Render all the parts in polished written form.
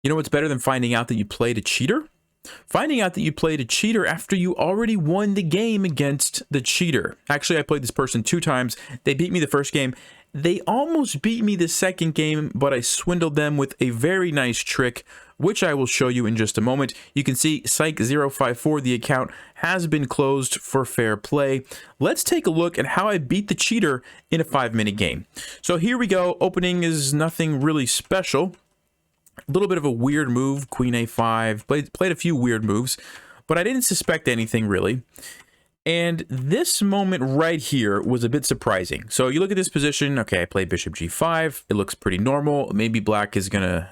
You know what's better than finding out that you played a cheater? Finding out that you played a cheater after you already won the game against the cheater. Actually, I played this person 2 times. They beat me the first game. They almost beat me the second game, but I swindled them with a very nice trick, which I will show you in just a moment. You can see Psych054, the account has been closed for fair play. Let's take a look at how I beat the cheater in a 5-minute game. So here we go. Opening is nothing really special. A little bit of a weird move, Queen A5, played a few weird moves, but I didn't suspect anything really. And this moment right here was a bit surprising. So you look at this position, okay, I played Bishop G5, it looks pretty normal. Maybe black is gonna,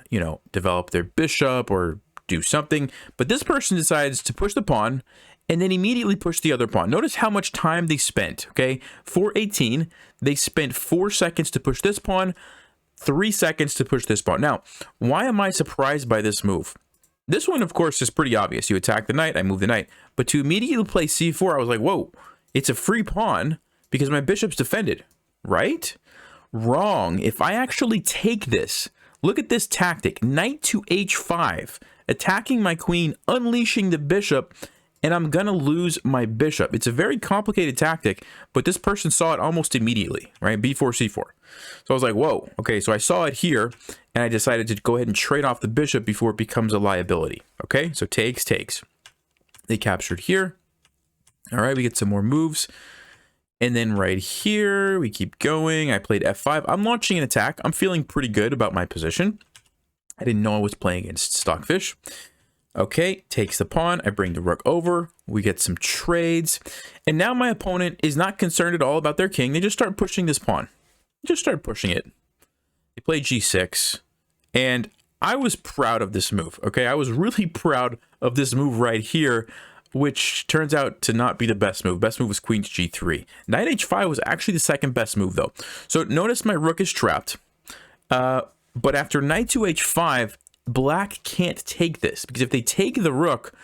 develop their bishop or do something, but this person decides to push the pawn and then immediately push the other pawn. Notice how much time they spent, okay? 4:18, they spent 4 seconds to push this pawn, 3 seconds to push this pawn. Now, why am I surprised by this move? This one, of course, is pretty obvious. You attack the knight, I move the knight. But to immediately play c4, I was like, whoa, it's a free pawn because my bishop's defended, right? Wrong. If I actually take this, look at this tactic, knight to h5, attacking my queen, unleashing the bishop, and I'm going to lose my bishop. It's a very complicated tactic, but this person saw it almost immediately, right? b4, c4. So I was like, whoa, okay, so I saw it here, and I decided to go ahead and trade off the bishop before it becomes a liability, okay? So takes. They captured here. All right, we get some more moves. And then right here, we keep going. I played f5. I'm launching an attack. I'm feeling pretty good about my position. I didn't know I was playing against Stockfish. Okay, takes the pawn. I bring the rook over. We get some trades. And now my opponent is not concerned at all about their king. They just start pushing this pawn. Just start pushing it. They play g6. And I was proud of this move, okay? I was really proud of this move right here, which turns out to not be the best move. Best move was queen to g3. Knight h5 was actually the second best move, though. So notice my rook is trapped. But after knight to h5, black can't take this, because if they take the rook,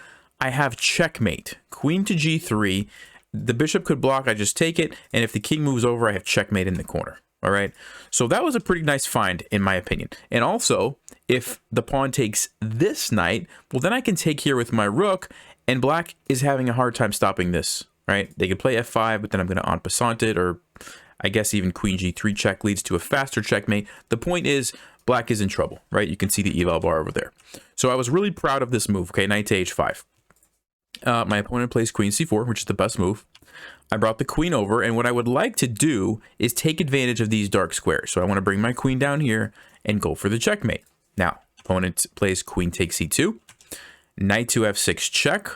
I have checkmate. Queen to g3. The bishop could block, I just take it, and if the king moves over, I have checkmate in the corner. All right, so that was a pretty nice find, in my opinion. And also, if the pawn takes this knight, well, then I can take here with my rook, and black is having a hard time stopping this, right? They could play f5, but then I'm going to en passant it, or I guess even queen g3 check leads to a faster checkmate. The point is, black is in trouble, right? You can see the eval bar over there. So I was really proud of this move, okay? Knight to h5. My opponent plays queen c4, which is the best move. I brought the queen over, and what I would like to do is take advantage of these dark squares. So I want to bring my queen down here and go for the checkmate. Now, opponent plays queen takes c2, knight to f6 check,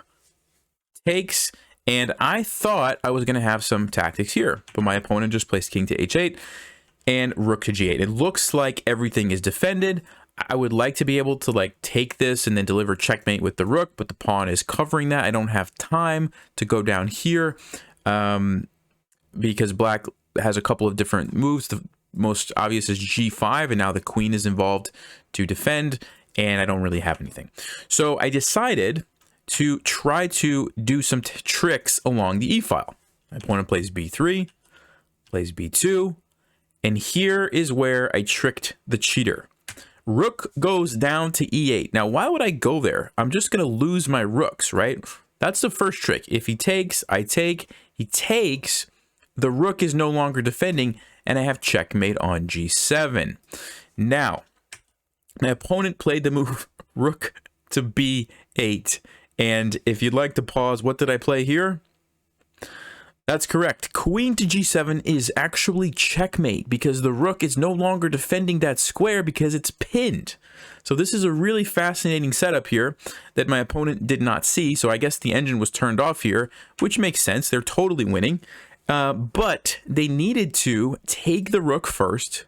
takes, and I thought I was going to have some tactics here, but my opponent just placed king to h8 and rook to g8. It looks like everything is defended. I would like to be able to take this and then deliver checkmate with the rook, but the pawn is covering that. I don't have time to go down here because black has a couple of different moves. The most obvious is g5, and now the queen is involved to defend, and I don't really have anything. So I decided to try to do some tricks along the e-file. My opponent plays b3, plays b2, and here is where I tricked the cheater. Rook goes down to e8. Now, why would I go there? I'm just going to lose my rooks, right? That's the first trick. If he takes, I take. He takes, the rook is no longer defending, and I have checkmate on g7. Now, my opponent played the move rook to b8. And if you'd like to pause, what did I play here? That's correct. Queen to g7 is actually checkmate because the rook is no longer defending that square because it's pinned. So this is a really fascinating setup here that my opponent did not see. So I guess the engine was turned off here, which makes sense. They're totally winning. But they needed to take the rook first.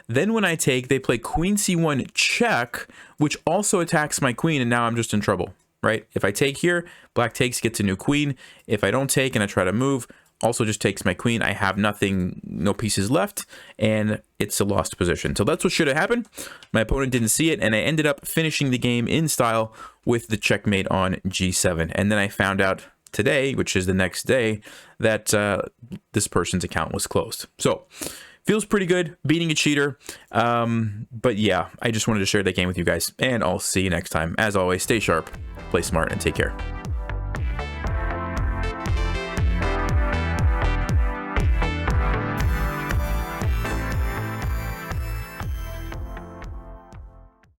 Then when I take, they play queen c1 check, which also attacks my queen, and now I'm just in trouble, right? If I take here, black takes, gets a new queen. If I don't take and I try to move, also just takes my queen. I have nothing, no pieces left, and it's a lost position. So that's what should have happened. My opponent didn't see it, and I ended up finishing the game in style with the checkmate on g7. And then I found out today, which is the next day, that this person's account was closed. So feels pretty good beating a cheater. But yeah, I just wanted to share that game with you guys, and I'll see you next time. As always, stay sharp, play smart, and take care.